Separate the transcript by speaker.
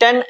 Speaker 1: 10